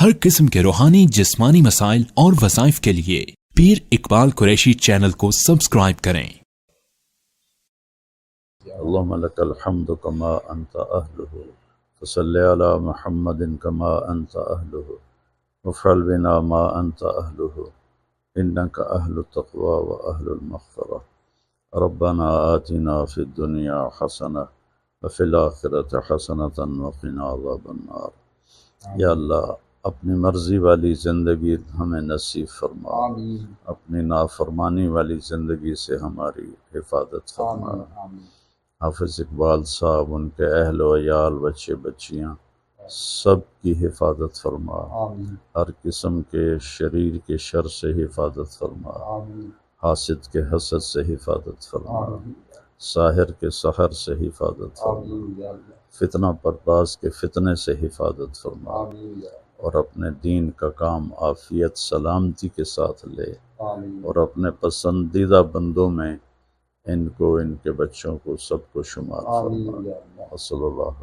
ہر قسم کے روحانی جسمانی مسائل اور وظائف کے لیے پیر اقبال قریشی چینل کو سبسکرائب کریں۔ اللهم لك الحمد كما أنت أهله فصل على محمد كما أنت أهله وافعل بنا ما أنت أهله إنك أهل التقوى وأهل المغفرة ربنا آتنا في الدنيا حسنة وفي الآخرة حسنة وقنا عذاب النار۔ یا اللہ اپنی مرضی والی زندگی ہمیں نصیب فرما، اپنی نافرمانی والی زندگی سے ہماری حفاظت فرما۔ حافظ اقبال صاحب، ان کے اہل و عیال، بچے بچیاں سب کی حفاظت فرما، ہر قسم کے شریر کے شر سے حفاظت فرما، حاسد کے حسد سے حفاظت فرما، ساحر کے سحر سے حفاظت فرما، فتنہ پرداز کے فتنے سے حفاظت فرما، اور اپنے دین کا کام عافیت سلامتی کے ساتھ لے، اور اپنے پسندیدہ بندوں میں ان کو، ان کے بچوں کو، سب کو شمار فرما۔ صلی اللہ